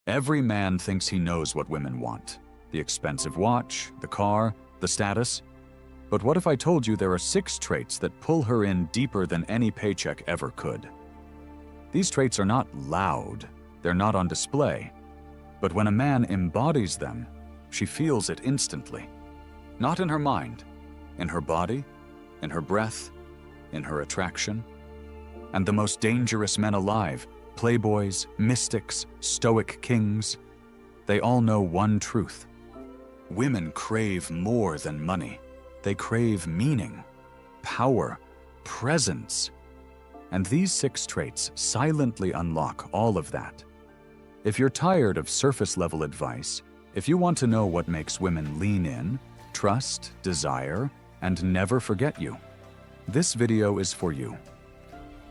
Every man thinks he knows what women want: the expensive watch, the car, the status. But what if I told you there are 6 traits that pull her in deeper than any paycheck ever could? These traits are not loud, they're not on display. But when a man embodies them, she feels it instantly. Not in her mind, in her body, in her breath, in her attraction. And the most dangerous men alive, playboys, mystics, stoic kings, they all know one truth. Women crave more than money. They crave meaning, power, presence. And these 6 traits silently unlock all of that. If you're tired of surface-level advice, if you want to know what makes women lean in, trust, desire, and never forget you, this video is for you.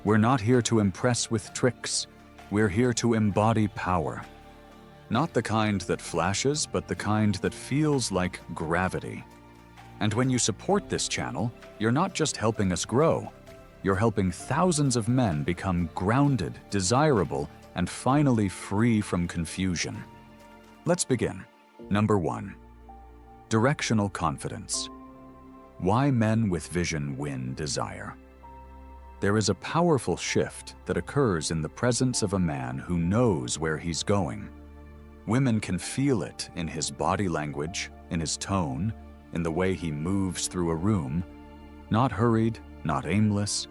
We're not here to impress with tricks. We're here to embody power. Not the kind that flashes, but the kind that feels like gravity. And when you support this channel, you're not just helping us grow. You're helping thousands of men become grounded, desirable, and finally free from confusion. Let's begin. Number 1. Directional confidence. Why men with vision win desire. There is a powerful shift that occurs in the presence of a man who knows where he's going. Women can feel it in his body language, in his tone, in the way he moves through a room, not hurried, not aimless,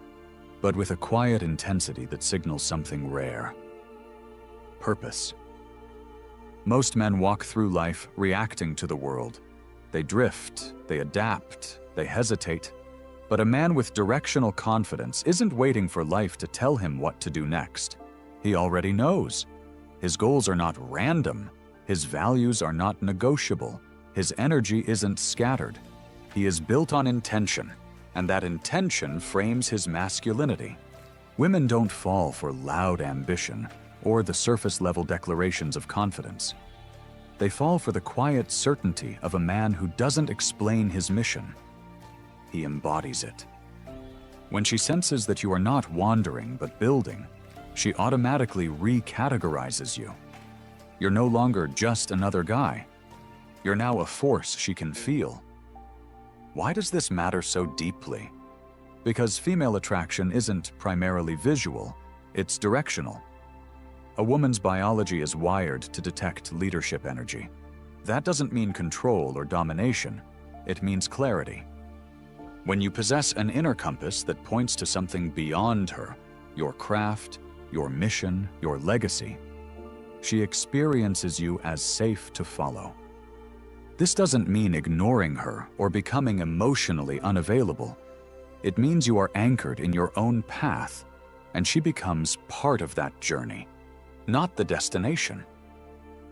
but with a quiet intensity that signals something rare. Purpose. Most men walk through life reacting to the world. They drift, they adapt, they hesitate. But a man with directional confidence isn't waiting for life to tell him what to do next. He already knows. His goals are not random. His values are not negotiable. His energy isn't scattered. He is built on intention, and that intention frames his masculinity. Women don't fall for loud ambition or the surface-level declarations of confidence. They fall for the quiet certainty of a man who doesn't explain his mission. He embodies it. When she senses that you are not wandering but building, she automatically recategorizes you. You're no longer just another guy. You're now a force she can feel. Why does this matter so deeply? Because female attraction isn't primarily visual, it's directional. A woman's biology is wired to detect leadership energy. That doesn't mean control or domination, it means clarity. When you possess an inner compass that points to something beyond her, your craft, your mission, your legacy, she experiences you as safe to follow. This doesn't mean ignoring her or becoming emotionally unavailable. It means you are anchored in your own path, and she becomes part of that journey, not the destination.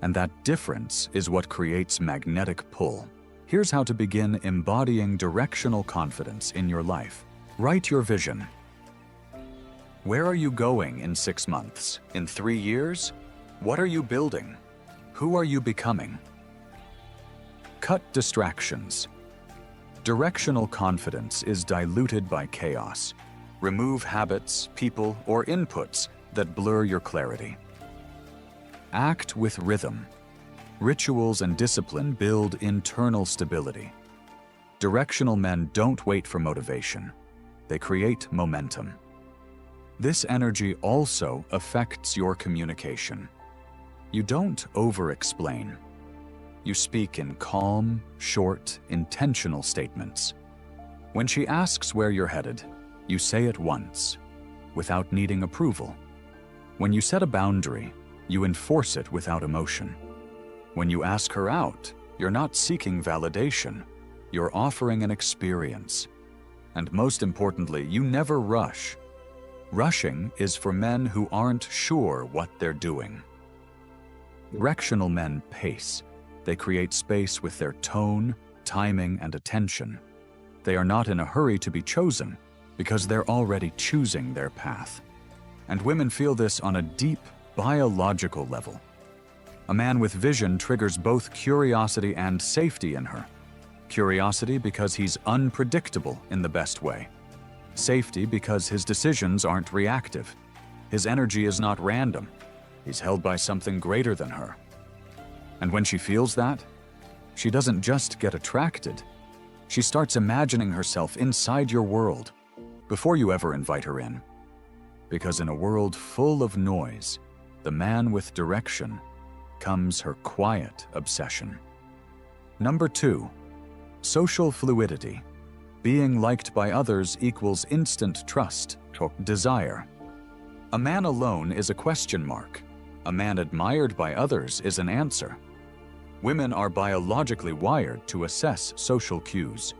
And that difference is what creates magnetic pull. Here's how to begin embodying directional confidence in your life. Write your vision. Where are you going in 6 months? In 3 years? What are you building? Who are you becoming? Cut distractions. Directional confidence is diluted by chaos. Remove habits, people, or inputs that blur your clarity. Act with rhythm. Rituals and discipline build internal stability. Directional men don't wait for motivation. They create momentum. This energy also affects your communication. You don't over-explain. You speak in calm, short, intentional statements. When she asks where you're headed, you say it once, without needing approval. When you set a boundary, you enforce it without emotion. When you ask her out, you're not seeking validation. You're offering an experience. And most importantly, you never rush. Rushing is for men who aren't sure what they're doing. Directional men pace. They create space with their tone, timing, and attention. They are not in a hurry to be chosen because they're already choosing their path. And women feel this on a deep, biological level. A man with vision triggers both curiosity and safety in her. Curiosity because he's unpredictable in the best way. Safety because his decisions aren't reactive. His energy is not random. He's held by something greater than her. And when she feels that, she doesn't just get attracted. She starts imagining herself inside your world before you ever invite her in. Because in a world full of noise, the man with direction comes her quiet obsession. Number 2, social fluidity. Being liked by others equals instant trust, desire. A man alone is a question mark. A man admired by others is an answer. Women are biologically wired to assess social cues.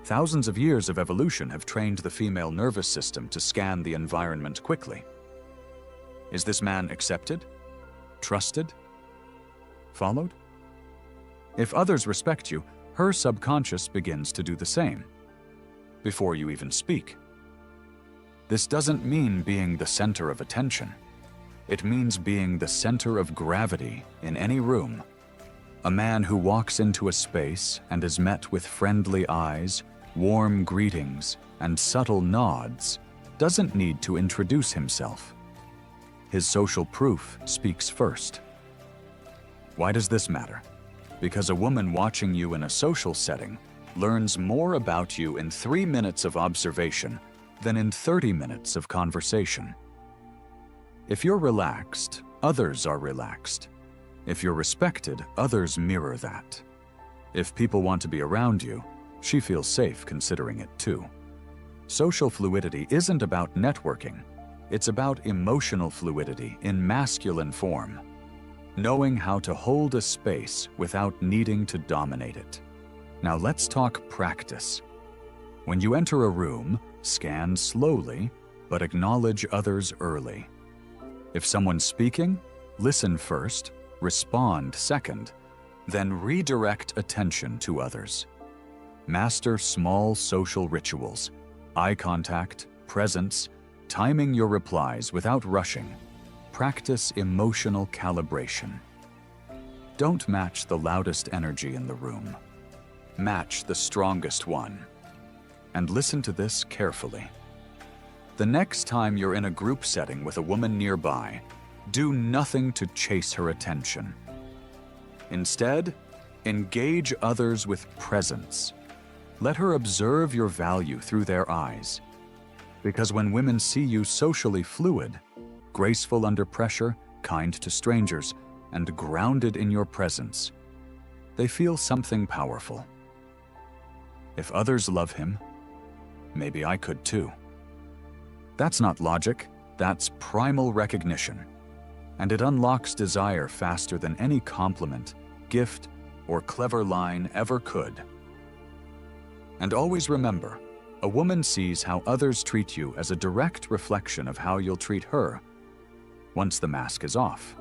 Thousands of years of evolution have trained the female nervous system to scan the environment quickly. Is this man accepted? Trusted? Followed? If others respect you, her subconscious begins to do the same, before you even speak. This doesn't mean being the center of attention. It means being the center of gravity in any room. A man who walks into a space and is met with friendly eyes, warm greetings, and subtle nods doesn't need to introduce himself. His social proof speaks first. Why does this matter? Because a woman watching you in a social setting learns more about you in 3 minutes of observation than in 30 minutes of conversation. If you're relaxed, others are relaxed. If you're respected, others mirror that. If people want to be around you, she feels safe considering it too. Social fluidity isn't about networking. It's about emotional fluidity in masculine form. Knowing how to hold a space without needing to dominate it. Now let's talk practice. When you enter a room, scan slowly, but acknowledge others early. If someone's speaking, listen first, respond second, then redirect attention to others. Master small social rituals, eye contact, presence, timing your replies without rushing. Practice emotional calibration. Don't match the loudest energy in the room. Match the strongest one. And listen to this carefully. The next time you're in a group setting with a woman nearby, do nothing to chase her attention. Instead, engage others with presence. Let her observe your value through their eyes. Because when women see you socially fluid, graceful under pressure, kind to strangers, and grounded in your presence, they feel something powerful. If others love him, maybe I could too. That's not logic, that's primal recognition. And it unlocks desire faster than any compliment, gift, or clever line ever could. And always remember, a woman sees how others treat you as a direct reflection of how you'll treat her once the mask is off.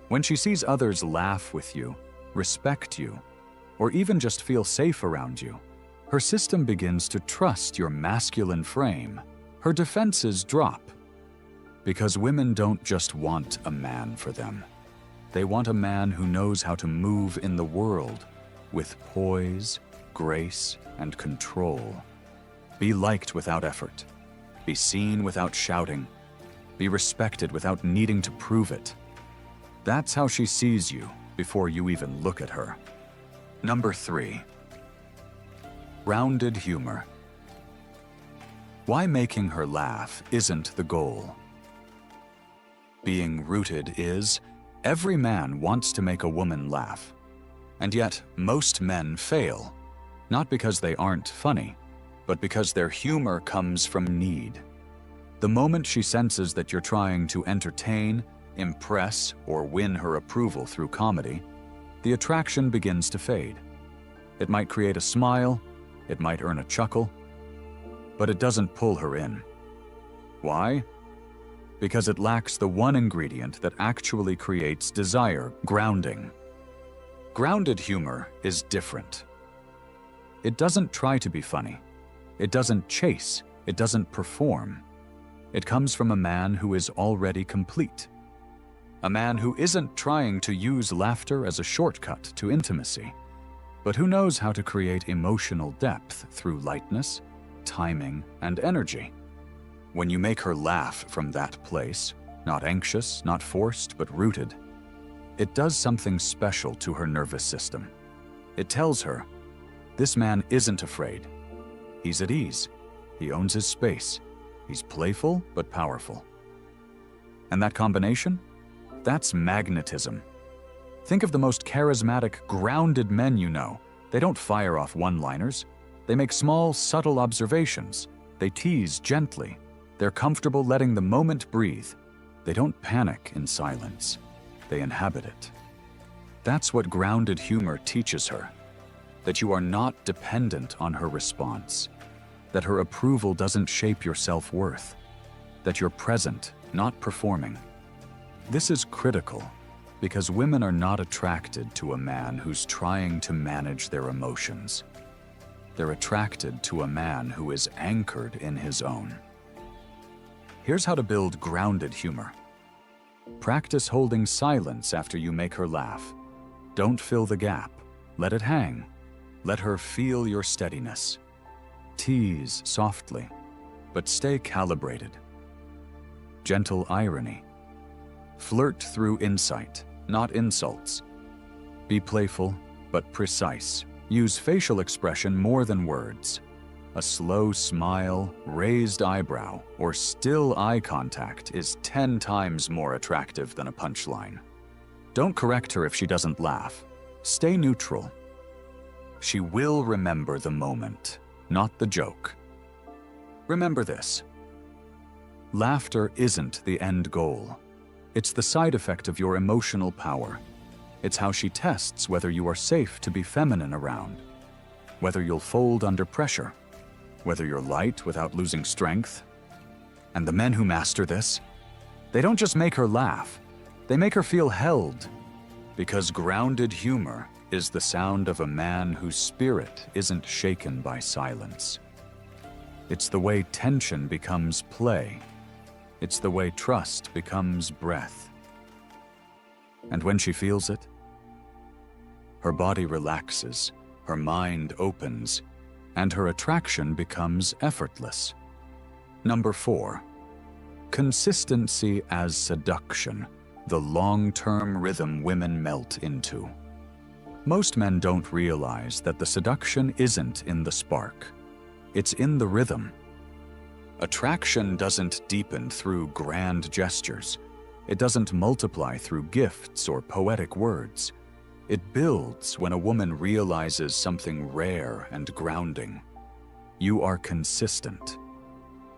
When she sees others laugh with you, respect you, or even just feel safe around you, her system begins to trust your masculine frame. Her defenses drop. Because women don't just want a man for them. They want a man who knows how to move in the world with poise, grace, and control. Be liked without effort. Be seen without shouting. Be respected without needing to prove it. That's how she sees you before you even look at her. Number 3. Rounded humor. Why making her laugh isn't the goal. Being rooted is, every man wants to make a woman laugh. And yet, most men fail. Not because they aren't funny, but because their humor comes from need. The moment she senses that you're trying to entertain, impress, or win her approval through comedy, the attraction begins to fade. It might create a smile, it might earn a chuckle, but it doesn't pull her in. Why? Because it lacks the one ingredient that actually creates desire, grounding. Grounded humor is different. It doesn't try to be funny. It doesn't chase. It doesn't perform. It comes from a man who is already complete. A man who isn't trying to use laughter as a shortcut to intimacy, but who knows how to create emotional depth through lightness, timing, and energy. When you make her laugh from that place, Not anxious, not forced, but rooted. It does something special to her nervous system. It tells her, this man isn't afraid. He's at ease. He owns his space. He's playful but powerful. And that combination? That's magnetism. Think of the most charismatic, grounded men you know. They don't fire off one-liners. They make small, subtle observations. They tease gently. They're comfortable letting the moment breathe. They don't panic in silence. They inhabit it. That's what grounded humor teaches her. That you are not dependent on her response. That her approval doesn't shape your self-worth. That you're present, not performing. This is critical because women are not attracted to a man who's trying to manage their emotions. They're attracted to a man who is anchored in his own. Here's how to build grounded humor. Practice holding silence after you make her laugh. Don't fill the gap. Let it hang. Let her feel your steadiness. Tease softly, but stay calibrated. Gentle irony. Flirt through insight, not insults. Be playful, but precise. Use facial expression more than words. A slow smile, raised eyebrow, or still eye contact is 10 times more attractive than a punchline. Don't correct her if she doesn't laugh. Stay neutral. She will remember the moment, not the joke. Remember this. Laughter isn't the end goal. It's the side effect of your emotional power. It's how she tests whether you are safe to be feminine around, whether you'll fold under pressure, whether you're light without losing strength. And the men who master this, they don't just make her laugh, they make her feel held, because grounded humor is the sound of a man whose spirit isn't shaken by silence. It's the way tension becomes play. It's the way trust becomes breath. And when she feels it, her body relaxes, her mind opens, and her attraction becomes effortless. Number 4, consistency as seduction, the long-term rhythm women melt into. Most men don't realize that the seduction isn't in the spark. It's in the rhythm. Attraction doesn't deepen through grand gestures. It doesn't multiply through gifts or poetic words. It builds when a woman realizes something rare and grounding. You are consistent.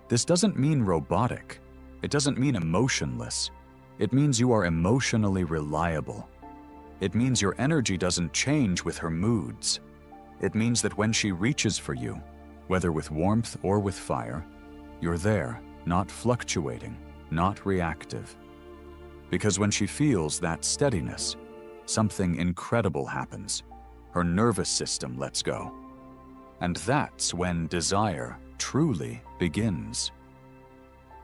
This doesn't mean robotic. It doesn't mean emotionless. It means you are emotionally reliable. It means your energy doesn't change with her moods. It means that when she reaches for you, whether with warmth or with fire, you're there, not fluctuating, not reactive. Because when she feels that steadiness, something incredible happens. Her nervous system lets go. And that's when desire truly begins.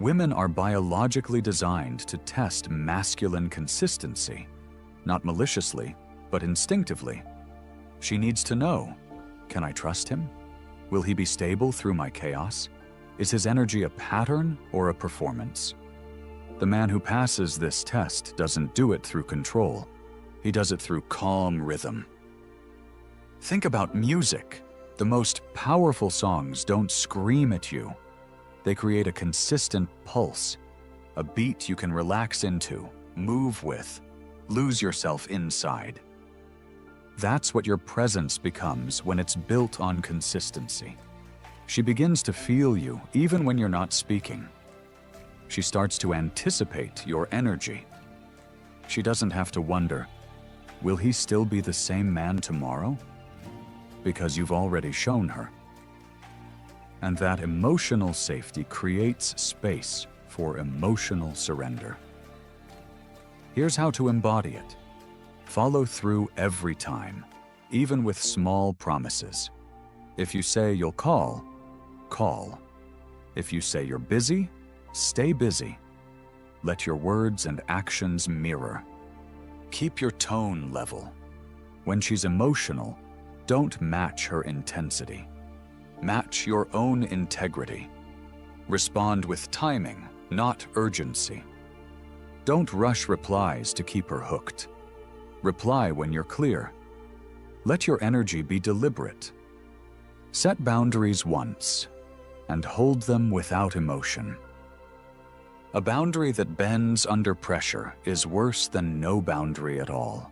Women are biologically designed to test masculine consistency, not maliciously, but instinctively. She needs to know, can I trust him? Will he be stable through my chaos? Is his energy a pattern or a performance? The man who passes this test doesn't do it through control. He does it through calm rhythm. Think about music. The most powerful songs don't scream at you. They create a consistent pulse, a beat you can relax into, move with, lose yourself inside. That's what your presence becomes when it's built on consistency. She begins to feel you even when you're not speaking. She starts to anticipate your energy. She doesn't have to wonder, will he still be the same man tomorrow? Because you've already shown her. And that emotional safety creates space for emotional surrender. Here's how to embody it. Follow through every time, even with small promises. If you say you'll call, call. If you say you're busy, stay busy. Let your words and actions mirror. Keep your tone level. When she's emotional, don't match her intensity. Match your own integrity. Respond with timing, not urgency. Don't rush replies to keep her hooked. Reply when you're clear. Let your energy be deliberate. Set boundaries once, and hold them without emotion. A boundary that bends under pressure is worse than no boundary at all.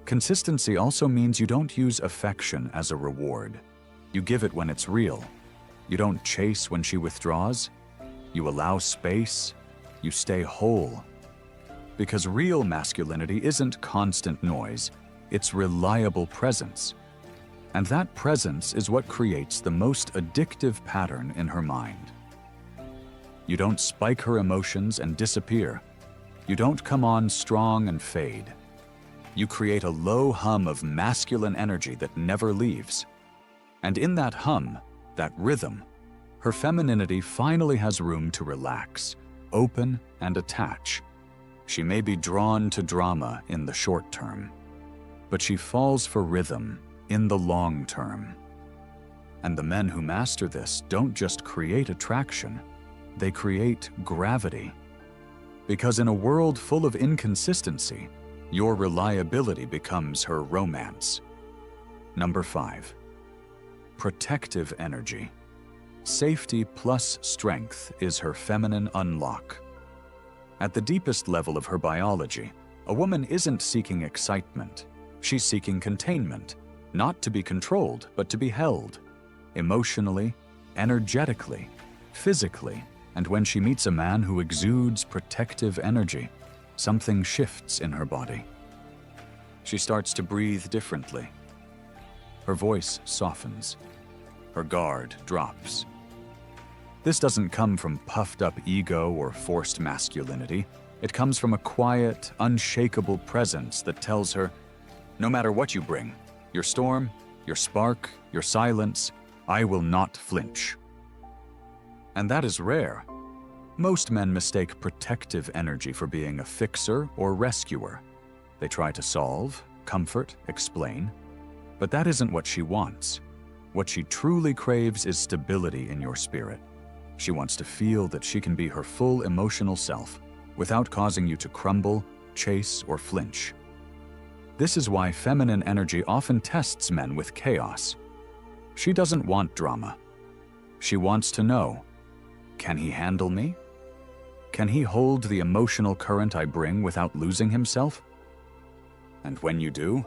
Consistency also means you don't use affection as a reward. You give it when it's real. You don't chase when she withdraws. You allow space. You stay whole. Because real masculinity isn't constant noise, it's reliable presence. And that presence is what creates the most addictive pattern in her mind. You don't spike her emotions and disappear. You don't come on strong and fade. You create a low hum of masculine energy that never leaves. And in that hum, that rhythm, her femininity finally has room to relax, open, and attach. She may be drawn to drama in the short term, but she falls for rhythm in the long term. And the men who master this don't just create attraction, they create gravity. Because in a world full of inconsistency, your reliability becomes her romance. Number 5. Protective energy. Safety plus strength is her feminine unlock. At the deepest level of her biology, a woman isn't seeking excitement. She's seeking containment, not to be controlled, but to be held. Emotionally, energetically, physically, and when she meets a man who exudes protective energy, something shifts in her body. She starts to breathe differently. Her voice softens. Her guard drops. This doesn't come from puffed-up ego or forced masculinity. It comes from a quiet, unshakable presence that tells her, no matter what you bring, your storm, your spark, your silence, I will not flinch. And that is rare. Most men mistake protective energy for being a fixer or rescuer. They try to solve, comfort, explain. But that isn't what she wants. What she truly craves is stability in your spirit. She wants to feel that she can be her full emotional self without causing you to crumble, chase, or flinch. This is why feminine energy often tests men with chaos. She doesn't want drama. She wants to know, can he handle me? Can he hold the emotional current I bring without losing himself? And when you do,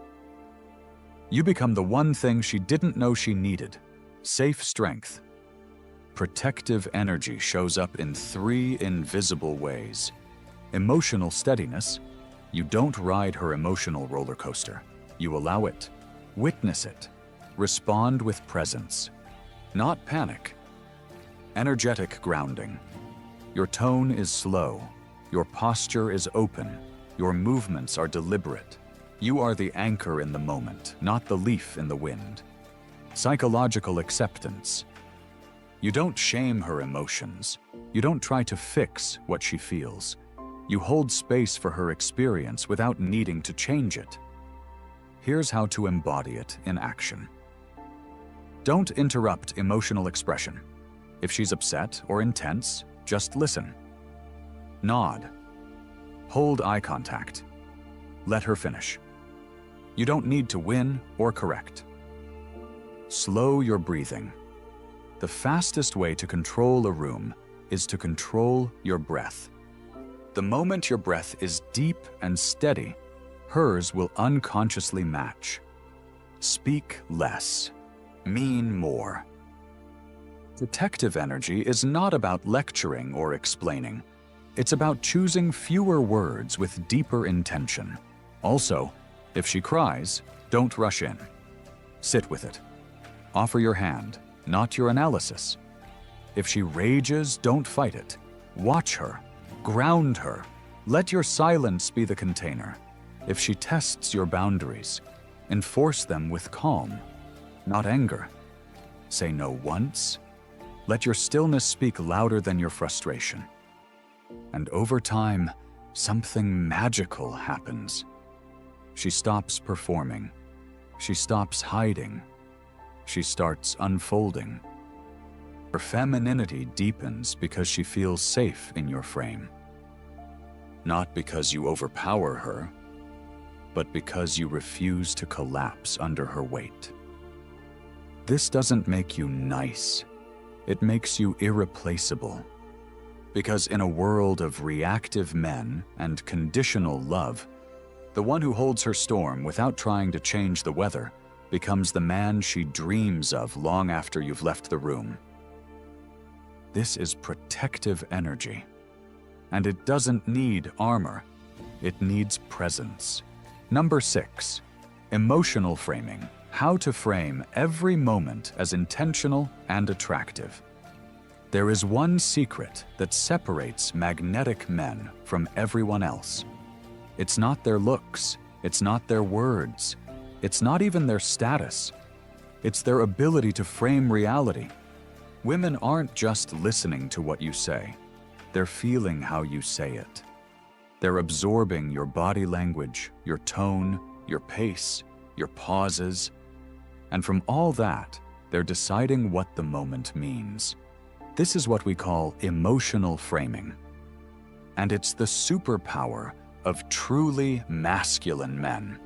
you become the one thing she didn't know she needed: safe strength. Protective energy shows up in 3 invisible ways. Emotional steadiness. You don't ride her emotional roller coaster. You allow it, witness it, respond with presence, not panic. Energetic grounding. Your tone is slow. Your posture is open. Your movements are deliberate. You are the anchor in the moment, not the leaf in the wind. Psychological acceptance. You don't shame her emotions. You don't try to fix what she feels. You hold space for her experience without needing to change it. Here's how to embody it in action. Don't interrupt emotional expression. If she's upset or intense, just listen. Nod. Hold eye contact. Let her finish. You don't need to win or correct. Slow your breathing. The fastest way to control a room is to control your breath. The moment your breath is deep and steady, hers will unconsciously match. Speak less. Mean more. Protective energy is not about lecturing or explaining. It's about choosing fewer words with deeper intention. Also, if she cries, don't rush in. Sit with it. Offer your hand, not your analysis. If she rages, don't fight it. Watch her. Ground her. Let your silence be the container. If she tests your boundaries, enforce them with calm, not anger. Say no once. Let your stillness speak louder than your frustration. And over time, something magical happens. She stops performing. She stops hiding. She starts unfolding. Her femininity deepens because she feels safe in your frame. not because you overpower her, but because you refuse to collapse under her weight. This doesn't make you nice. It makes you irreplaceable. Because in a world of reactive men and conditional love, the one who holds her storm without trying to change the weather becomes the man she dreams of long after you've left the room. This is protective energy. And it doesn't need armor. It needs presence. Number 6, emotional framing. How to frame every moment as intentional and attractive. There is one secret that separates magnetic men from everyone else. It's not their looks, it's not their words, it's not even their status. It's their ability to frame reality. Women aren't just listening to what you say, they're feeling how you say it. They're absorbing your body language, your tone, your pace, your pauses, and from all that, they're deciding what the moment means. This is what we call emotional framing. And it's the superpower of truly masculine men.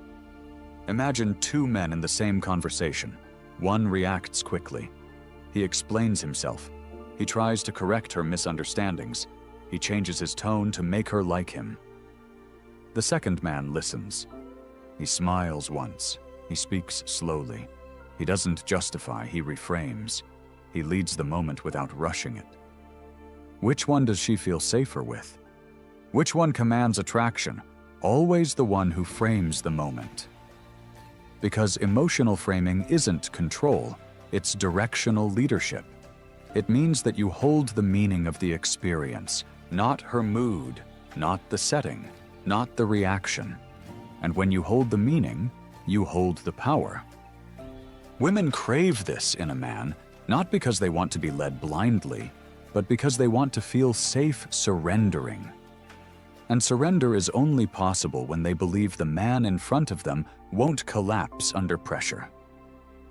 Imagine 2 men in the same conversation. One reacts quickly. He explains himself. He tries to correct her misunderstandings. He changes his tone to make her like him. The second man listens. He smiles once. He speaks slowly. He doesn't justify, he reframes. He leads the moment without rushing it. Which one does she feel safer with? Which one commands attraction? Always the one who frames the moment. Because emotional framing isn't control, it's directional leadership. It means that you hold the meaning of the experience, not her mood, not the setting, not the reaction. And when you hold the meaning, you hold the power. Women crave this in a man, not because they want to be led blindly, but because they want to feel safe surrendering. And surrender is only possible when they believe the man in front of them won't collapse under pressure.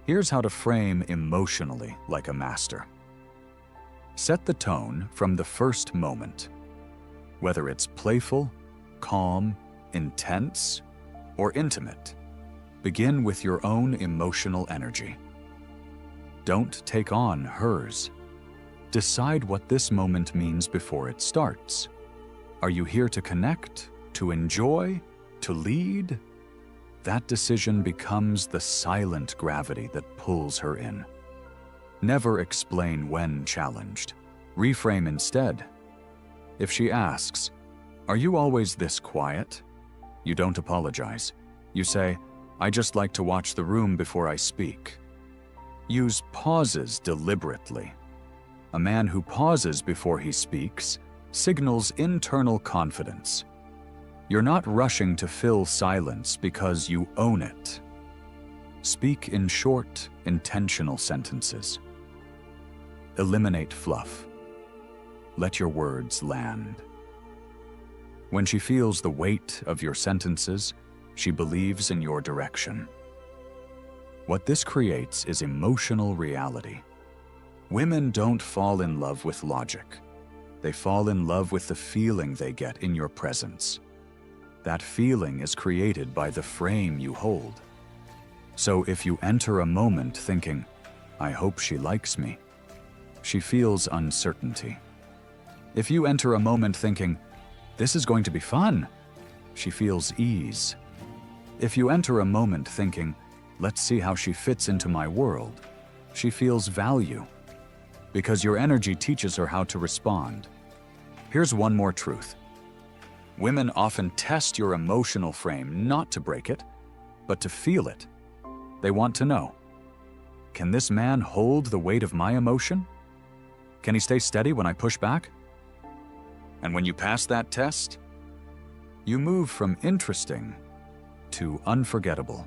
Here's how to frame emotionally like a master. Set the tone from the first moment. Whether it's playful, calm, intense, or intimate, begin with your own emotional energy. Don't take on hers. Decide what this moment means before it starts. Are you here to connect, to enjoy, to lead? That decision becomes the silent gravity that pulls her in. Never explain when challenged. Reframe instead. If she asks, "Are you always this quiet?" You don't apologize. You say, "I just like to watch the room before I speak." Use pauses deliberately. A man who pauses before he speaks signals internal confidence. You're not rushing to fill silence because you own it. Speak in short, intentional sentences. Eliminate fluff. Let your words land. When she feels the weight of your sentences, she believes in your direction. What this creates is emotional reality. Women don't fall in love with logic. They fall in love with the feeling they get in your presence. That feeling is created by the frame you hold. So if you enter a moment thinking, "I hope she likes me," she feels uncertainty. If you enter a moment thinking, "This is going to be fun," she feels ease. If you enter a moment thinking, "Let's see how she fits into my world," she feels value. Because your energy teaches her how to respond. Here's one more truth. Women often test your emotional frame not to break it, but to feel it. They want to know, can this man hold the weight of my emotion? Can he stay steady when I push back? And when you pass that test, you move from interesting to unforgettable.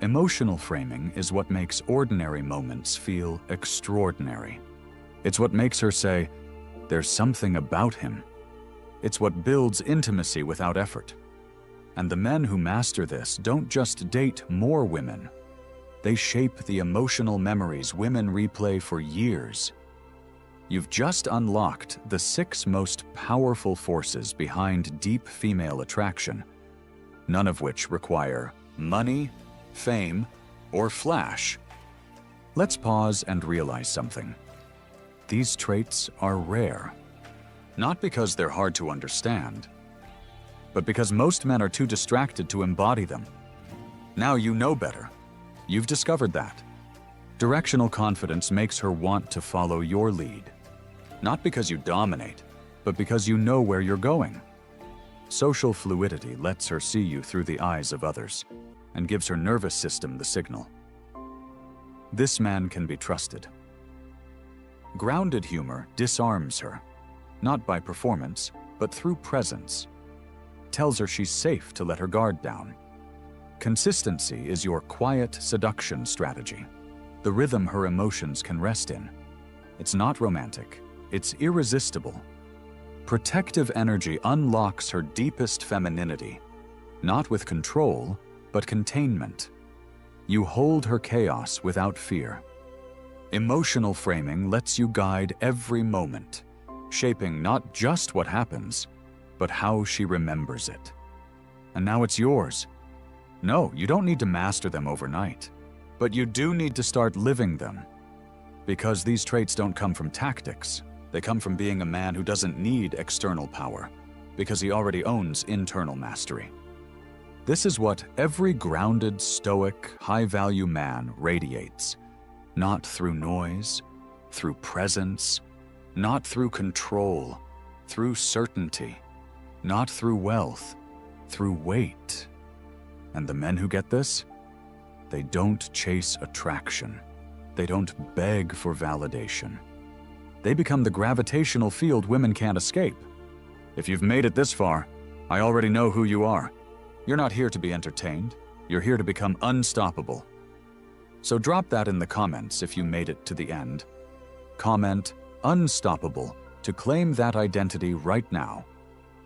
Emotional framing is what makes ordinary moments feel extraordinary. It's what makes her say, "There's something about him." It's what builds intimacy without effort. And the men who master this don't just date more women. They shape the emotional memories women replay for years. You've just unlocked the 6 most powerful forces behind deep female attraction, none of which require money, fame, or flash. Let's pause and realize something. These traits are rare, not because they're hard to understand, but because most men are too distracted to embody them. Now you know better. You've discovered that. Directional confidence makes her want to follow your lead, not because you dominate, but because you know where you're going. Social fluidity lets her see you through the eyes of others and gives her nervous system the signal. This man can be trusted. Grounded humor disarms her, not by performance, but through presence. Tells her she's safe to let her guard down. Consistency is your quiet seduction strategy, the rhythm her emotions can rest in. It's not romantic, it's irresistible. Protective energy unlocks her deepest femininity, not with control, but containment. You hold her chaos without fear. Emotional framing lets you guide every moment, shaping not just what happens, but how she remembers it. And now it's yours. No, you don't need to master them overnight, but you do need to start living them. Because these traits don't come from tactics. They come from being a man who doesn't need external power, because he already owns internal mastery. This is what every grounded, stoic, high-value man radiates. Not through noise, through presence, not through control, through certainty, not through wealth, through weight. And the men who get this? They don't chase attraction. They don't beg for validation. They become the gravitational field women can't escape. If you've made it this far, I already know who you are. You're not here to be entertained. You're here to become unstoppable. So drop that in the comments if you made it to the end. Comment "unstoppable" to claim that identity right now.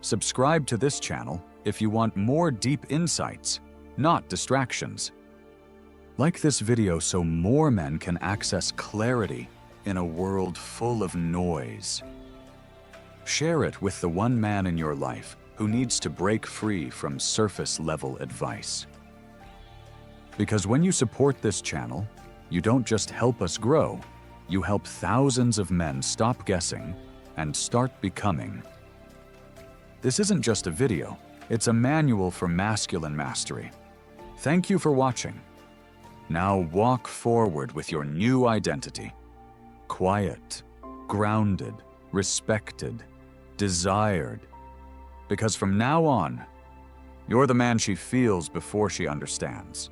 Subscribe to this channel if you want more deep insights, not distractions. Like this video so more men can access clarity in a world full of noise. Share it with the one man in your life who needs to break free from surface-level advice. Because when you support this channel, you don't just help us grow, you help thousands of men stop guessing and start becoming. This isn't just a video, it's a manual for masculine mastery. Thank you for watching. Now walk forward with your new identity. Quiet, grounded, respected, desired. Because from now on, you're the man she feels before she understands.